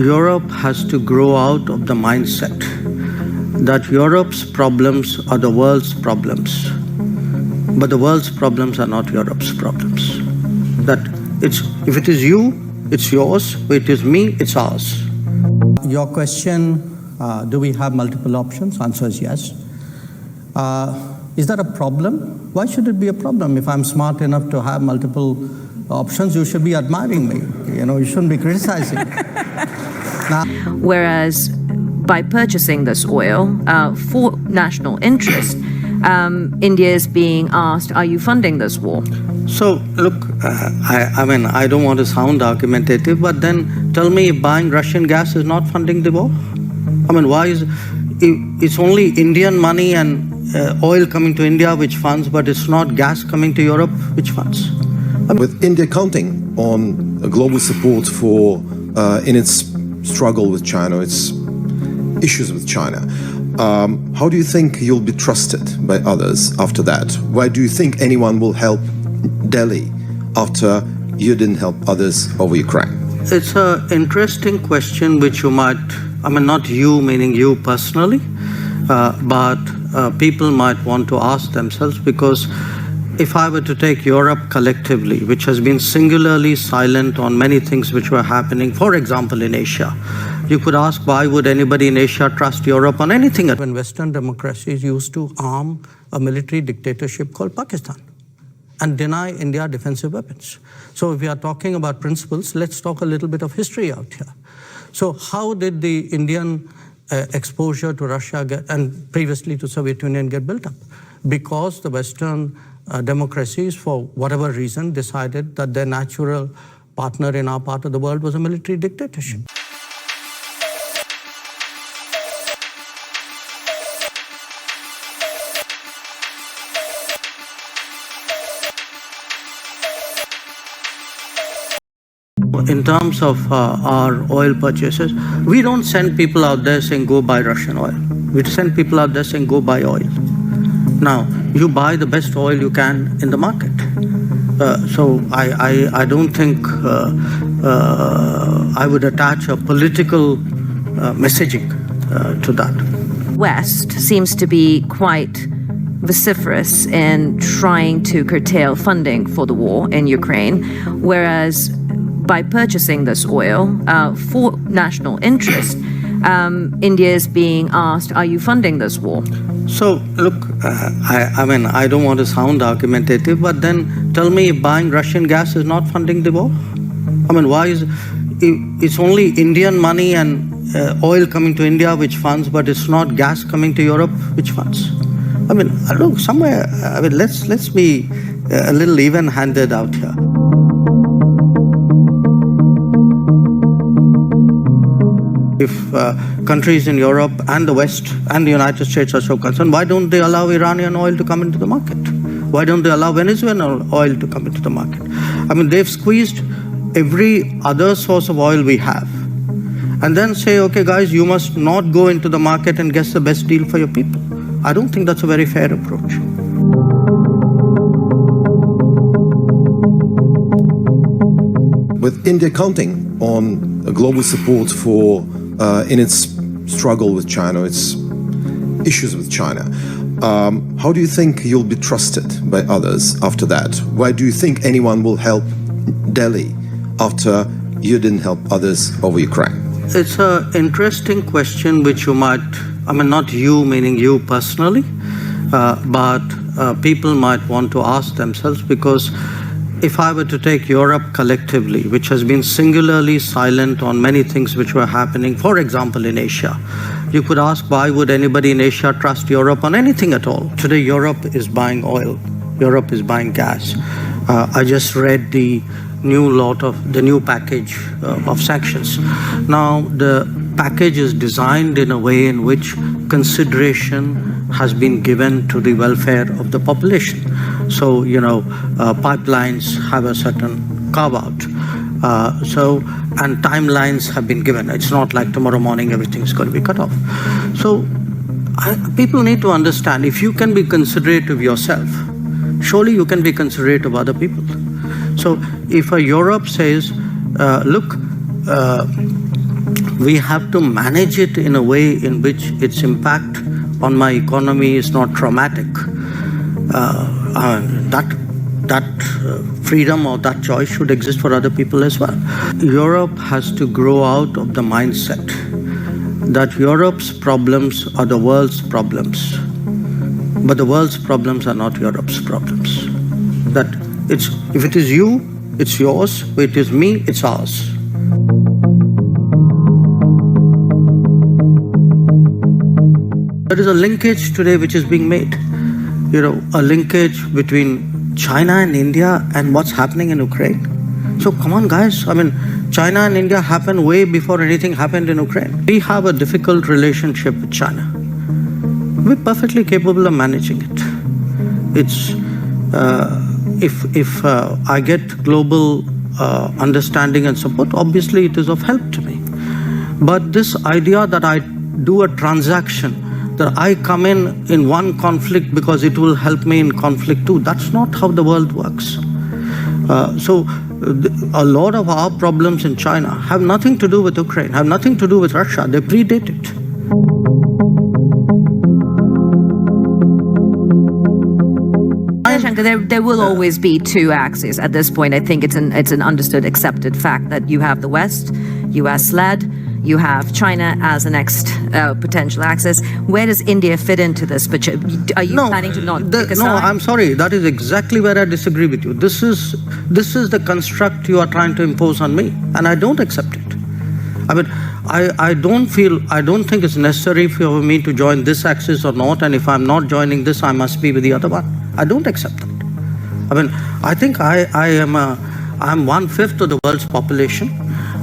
Europe has to grow out of the mindset that Europe's problems are the world's problems, but the world's problems are not Europe's problems. That if it is you, it's yours. If it is me, it's ours. Your question, do we have multiple options? Answer is yes. Is that a problem? Why should it be a problem? If I'm smart enough to have multiple options, you should be admiring me. You shouldn't be criticizing me. Whereas by purchasing this oil for national interest, India is being asked, are you funding this war? So, look, I don't want to sound argumentative, but then tell me if buying Russian gas is not funding the war? Why is it's only Indian money and oil coming to India which funds, but it's not gas coming to Europe which funds? With India counting on global support for in its struggle with China, its issues with China, how do you think you'll be trusted by others after that? Why do you think anyone will help Delhi after you didn't help others over Ukraine? It's an interesting question which you might, not you meaning you personally, but people might want to ask themselves, because if I were to take Europe collectively, which has been singularly silent on many things which were happening, for example, in Asia, you could ask, why would anybody in Asia trust Europe on anything? When Western democracies used to arm a military dictatorship called Pakistan and deny India defensive weapons. So if we are talking about principles, let's talk a little bit of history out here. So how did the Indian exposure to Russia and previously to Soviet Union get built up? Because the Western democracies, for whatever reason, decided that their natural partner in our part of the world was a military dictatorship. In terms of our oil purchases, we don't send people out there saying, go buy Russian oil. We send people out there saying, go buy oil. Now, you buy the best oil you can in the market. So I don't think I would attach a political messaging to that. West seems to be quite vociferous in trying to curtail funding for the war in Ukraine, whereas by purchasing this oil for national interest, India is being asked, are you funding this war? So, look, I don't want to sound argumentative, but then tell me if buying Russian gas is not funding the war? Why is it's only Indian money and oil coming to India which funds, but it's not gas coming to Europe which funds? Look, somewhere, let's be a little even-handed out here. If countries in Europe and the West and the United States are so concerned, why don't they allow Iranian oil to come into the market? Why don't they allow Venezuelan oil to come into the market? They've squeezed every other source of oil we have, and then say, okay guys, you must not go into the market and get the best deal for your people. I don't think that's a very fair approach. With India counting on global support for in its struggle with China, its issues with China, how do you think you'll be trusted by others after that? Why do you think anyone will help Delhi after you didn't help others over Ukraine? It's an interesting question which you might, not you meaning you personally, but people might want to ask themselves, because if I were to take Europe collectively, which has been singularly silent on many things which were happening, for example, in Asia, you could ask, why would anybody in Asia trust Europe on anything at all? Today, Europe is buying oil. Europe is buying gas. I just read the new package of sanctions. Now, the package is designed in a way in which consideration has been given to the welfare of the population. So, pipelines have a certain carve-out. And timelines have been given. It's not like tomorrow morning everything's going to be cut off. So, people need to understand, if you can be considerate of yourself, surely you can be considerate of other people. So, if a Europe says, look, we have to manage it in a way in which its impact on my economy is not traumatic. That freedom or that choice should exist for other people as well. Europe has to grow out of the mindset that Europe's problems are the world's problems, but the world's problems are not Europe's problems. That if it is you, it's yours. If it is me, it's ours. There is a linkage today which is being made. A linkage between China and India and what's happening in Ukraine. So come on, guys. China and India happened way before anything happened in Ukraine. We have a difficult relationship with China. We're perfectly capable of managing it. It's if I get global understanding and support, obviously it is of help to me. But this idea that I do a transaction, that I come in one conflict because it will help me in conflict too, that's not how the world works. So a lot of our problems in China have nothing to do with Ukraine, have nothing to do with Russia. They predate it. Shankar, there will always be two axes at this point. I think it's an understood, accepted fact that you have the West, US-led, you have China as the next potential axis. Where does India fit into this? But are you planning to not take a side? No, I'm sorry. That is exactly where I disagree with you. This is the construct you are trying to impose on me, and I don't accept it. I don't think it's necessary for me to join this axis or not, and if I'm not joining this, I must be with the other one. I don't accept that. I think I'm 1/5 of the world's population.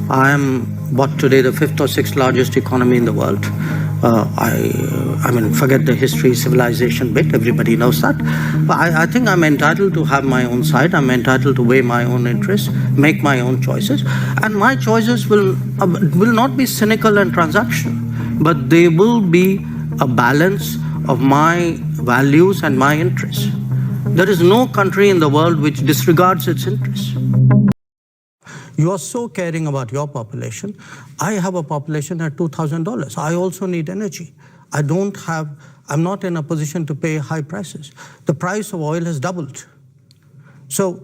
I am today the 5th or 6th largest economy in the world. Forget the history, civilization bit, everybody knows that. But I think I'm entitled to have my own side. I'm entitled to weigh my own interests, make my own choices. And my choices will not be cynical and transactional, but they will be a balance of my values and my interests. There is no country in the world which disregards its interests. You are so caring about your population. I have a population at $2,000. I also need energy. I'm not in a position to pay high prices. The price of oil has doubled.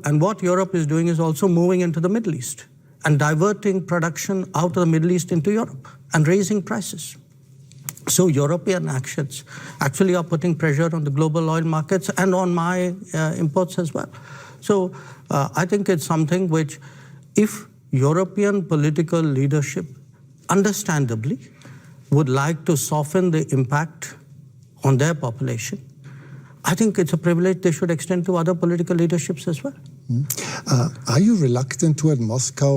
And what Europe is doing is also moving into the Middle East and diverting production out of the Middle East into Europe and raising prices. So European actions actually are putting pressure on the global oil markets and on my imports as well. So I think it's something which, if European political leadership understandably would like to soften the impact on their population, I think it's a privilege they should extend to other political leaderships as well. Are you reluctant toward Moscow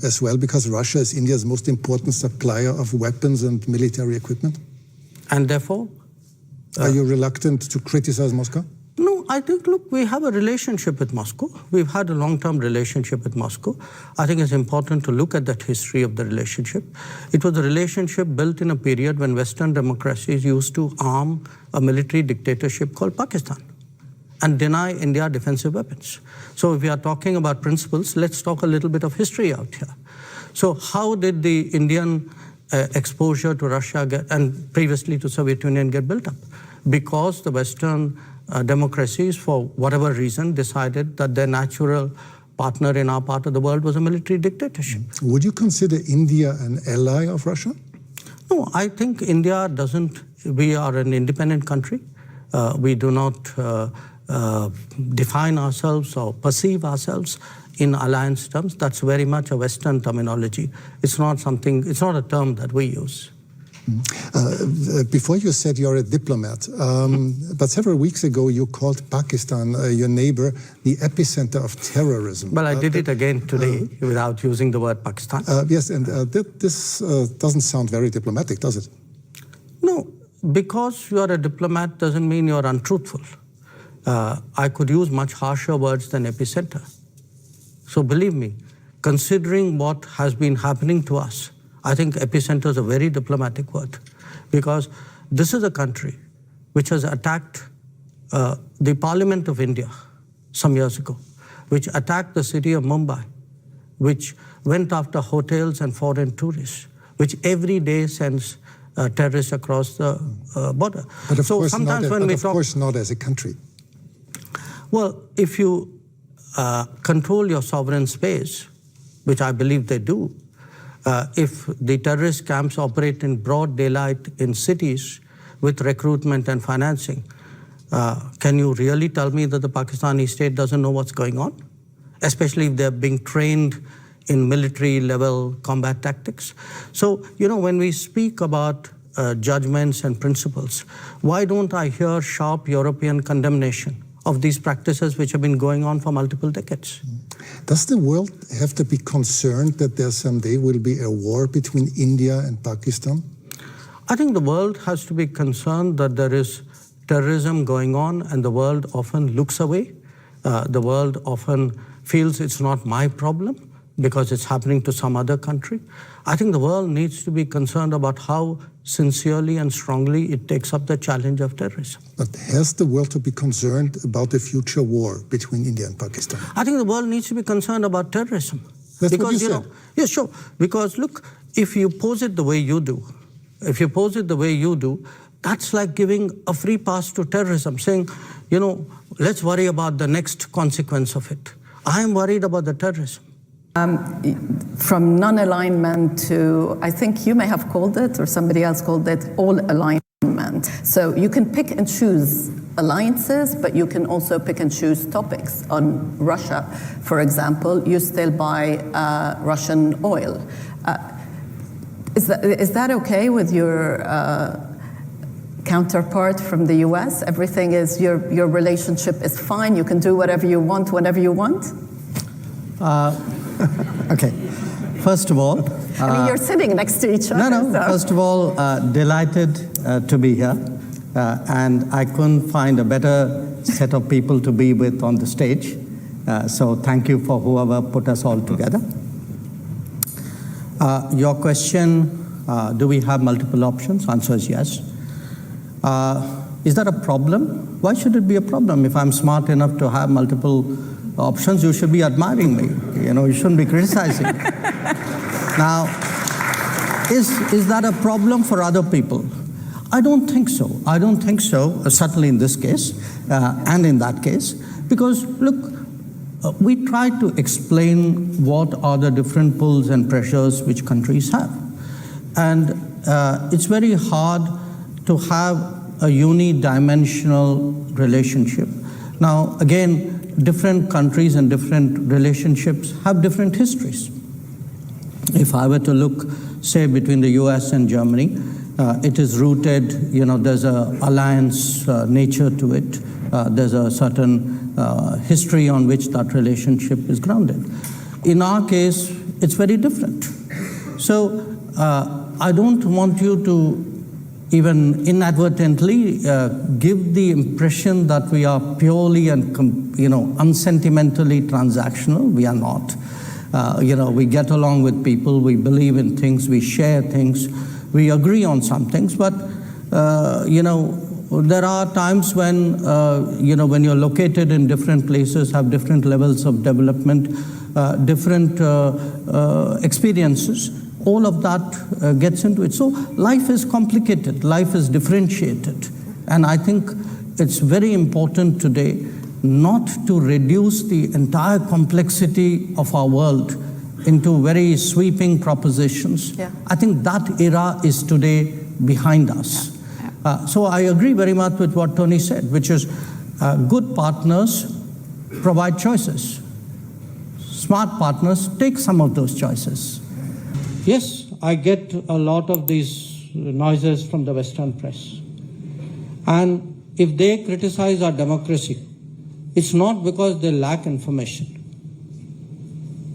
as well, because Russia is India's most important supplier of weapons and military equipment? And therefore? Are you reluctant to criticize Moscow? No, I think, look, we have a relationship with Moscow. We've had a long-term relationship with Moscow. I think it's important to look at that history of the relationship. It was a relationship built in a period when Western democracies used to arm a military dictatorship called Pakistan and deny India defensive weapons. So if we are talking about principles, let's talk a little bit of history out here. So how did the Indian exposure to Russia and previously to Soviet Union get built up? Because the Western democracies, for whatever reason, decided that their natural partner in our part of the world was a military dictatorship. Would you consider India an ally of Russia? No, I think India doesn't. We are an independent country. We do not define ourselves or perceive ourselves in alliance terms. That's very much a Western terminology. It's not a term that we use. Before you said you're a diplomat, but several weeks ago you called Pakistan, your neighbor, the epicenter of terrorism. Well, I did it again today without using the word Pakistan. Yes, and this doesn't sound very diplomatic, does it? No, because you are a diplomat doesn't mean you're untruthful. I could use much harsher words than epicenter. So believe me, considering what has been happening to us, I think epicenter is a very diplomatic word, because this is a country which has attacked the Parliament of India some years ago, which attacked the city of Mumbai, which went after hotels and foreign tourists, which every day sends terrorists across the border. But of, so course, sometimes not, when we of talk, course not as a country. well, if you control your sovereign space, which I believe they do, if the terrorist camps operate in broad daylight in cities with recruitment and financing, can you really tell me that the Pakistani state doesn't know what's going on? Especially if they're being trained in military level combat tactics. So, you know, when we speak about judgments and principles, why don't I hear sharp European condemnation of these practices which have been going on for multiple decades? Does the world have to be concerned that there someday will be a war between India and Pakistan? I think the world has to be concerned that there is terrorism going on, and the world often looks away. The world often feels it's not my problem because it's happening to some other country. I think the world needs to be concerned about how sincerely and strongly it takes up the challenge of terrorism. But has the world to be concerned about the future war between India and Pakistan? I think the world needs to be concerned about terrorism. That's because, what you know, said. yeah, sure. Because look, if you pose it the way you do, that's like giving a free pass to terrorism, saying, you know, let's worry about the next consequence of it. I am worried about the terrorism. From non-alignment to, I think you may have called it, or somebody else called it, all alignment. So you can pick and choose alliances, but you can also pick and choose topics. On Russia, for example, you still buy Russian oil. Is that okay with your counterpart from the US? Everything is, your relationship is fine, you can do whatever you want, whenever you want? Okay, first of all... I mean, you're sitting next to each other. No, so. First of all, delighted to be here. And I couldn't find a better set of people to be with on the stage. So thank you for whoever put us all together. Your question, do we have multiple options? Answer is yes. Is that a problem? Why should it be a problem? If I'm smart enough to have multiple options, you should be admiring me. You know, you shouldn't be criticizing me. Now, is that a problem for other people? I don't think so. I don't think so, certainly in this case and in that case, because look, we try to explain what are the different pulls and pressures which countries have. And it's very hard to have a unidimensional relationship. Now, again, different countries and different relationships have different histories. If I were to look, say, between the US and Germany, it is rooted, you know, there's an alliance nature to it. There's a certain history on which that relationship is grounded. In our case, it's very different. So I don't want you to even inadvertently give the impression that we are purely and, you know, unsentimentally transactional. We are not. You know, we get along with people, we believe in things, we share things, we agree on some things, but, you know, there are times when, you know, when you're located in different places, have different levels of development, different experiences, all of that gets into it. So life is complicated, life is differentiated. And I think it's very important today not to reduce the entire complexity of our world into very sweeping propositions. Yeah. I think that era is today behind us. So I agree very much with what Tony said, which is good partners provide choices. Smart partners take some of those choices. Yes, I get a lot of these noises from the Western press. And if they criticize our democracy, it's not because they lack information.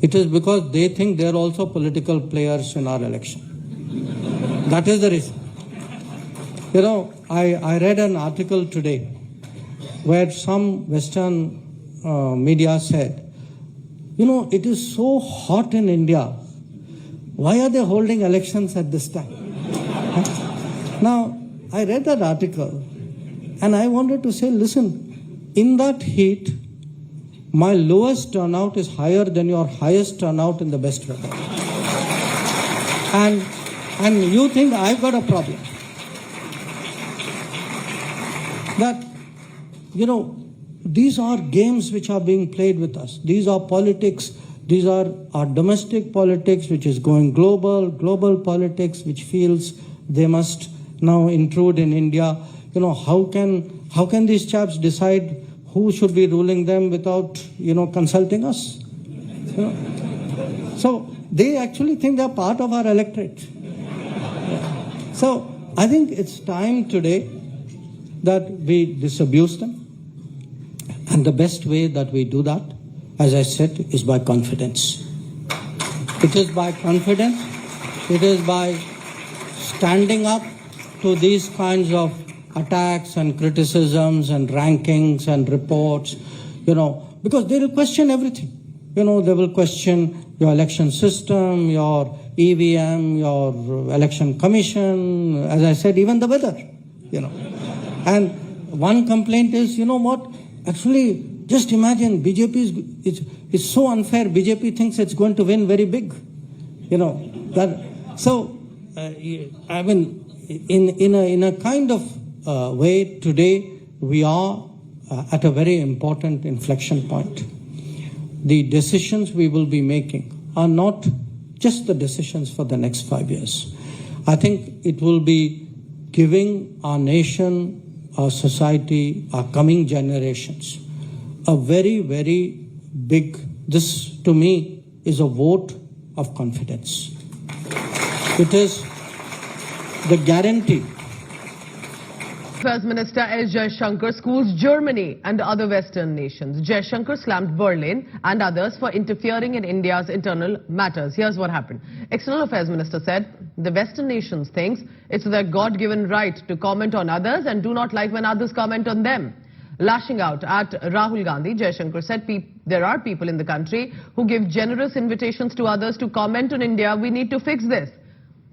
It is because they think they're also political players in our election. That is the reason. You know, I read an article today where some Western media said, you know, it is so hot in India. Why are they holding elections at this time? Now, I read that article and I wanted to say, listen, in that heat, my lowest turnout is higher than your highest turnout in the best record. And And you think I've got a problem. That, these are games which are being played with us. These are politics. These are our domestic politics, which is going global politics, which feels they must now intrude in India. How can these chaps decide who should be ruling them without, consulting us? So they actually think they're part of our electorate. So I think it's time today that we disabuse them. And the best way that we do that, as I said, is by confidence. It is by confidence. It is by standing up to these kinds of attacks and criticisms and rankings and reports, because they will question everything. They will question your election system, your EVM, your election commission, as I said, even the weather, And one complaint is, actually, just imagine, BJP is so unfair. BJP thinks it's going to win very big. I mean, in a kind of way, today we are at a very important inflection point. The decisions we will be making are not just the decisions for the next 5 years. I think it will be giving our nation, our society, our coming generations a very, very big, this to me is a vote of confidence. It is the guarantee. Affairs Minister Jaishankar schools Germany and other Western nations. Jaishankar slammed Berlin and others for interfering in India's internal matters. Here's what happened. External Affairs Minister said the Western nations thinks it's their God-given right to comment on others and do not like when others comment on them. Lashing out at Rahul Gandhi, Jaishankar said there are people in the country who give generous invitations to others to comment on India. We need to fix this.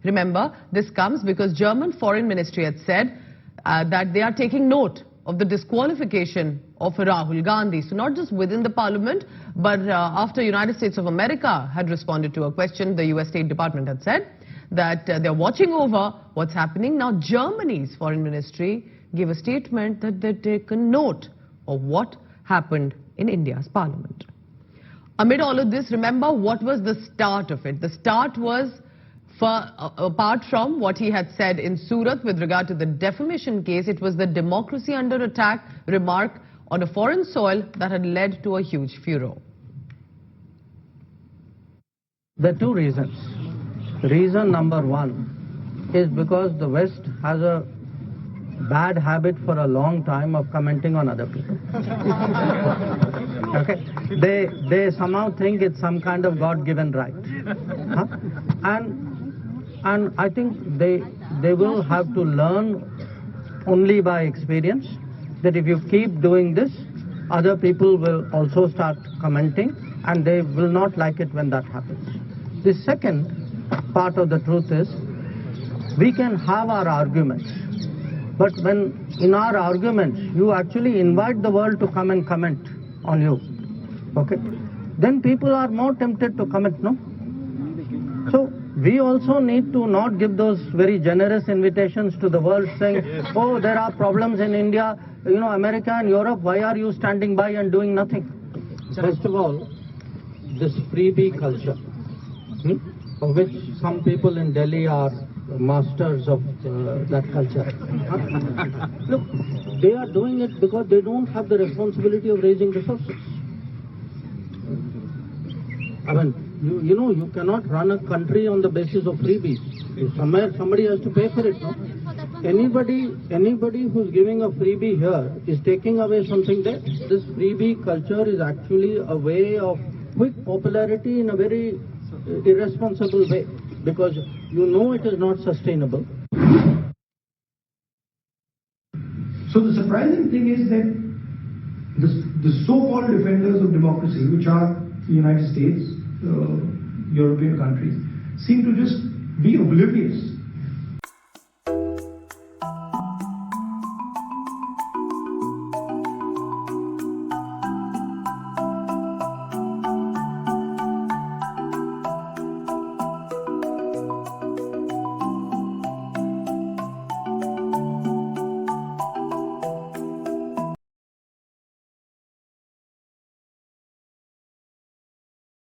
Remember, this comes because German Foreign Ministry had said that they are taking note of the disqualification of Rahul Gandhi. So not just within the parliament, but after United States of America had responded to a question, the US State Department had said that they're watching over what's happening. Now Germany's foreign ministry gave a statement that they'd taken note of what happened in India's parliament. Amid all of this, remember what was the start of it? The start was, apart from what he had said in Surat with regard to the defamation case, it was the democracy under attack remark on a foreign soil that had led to a huge furor. There are two reasons. Reason number one is because the West has a bad habit for a long time of commenting on other people. Okay? They somehow think it's some kind of God-given right. Huh? And I think they will have to learn only by experience that if you keep doing this, other people will also start commenting and they will not like it when that happens. The second part of the truth is we can have our arguments, but when in our arguments you actually invite the world to come and comment on you, okay, then people are more tempted to comment, no? So we also need to not give those very generous invitations to the world saying, oh, there are problems in India, America and Europe, why are you standing by and doing nothing? First of all, this freebie culture, of which some people in Delhi are masters of that culture. Look, they are doing it because they don't have the responsibility of raising resources. I mean, you cannot run a country on the basis of freebies. Somewhere somebody has to pay for it, no? Anybody who's giving a freebie here is taking away something there. This freebie culture is actually a way of quick popularity in a very irresponsible way, because it is not sustainable. So the surprising thing is that the so-called defenders of democracy, which are the United States, European countries, seem to just be oblivious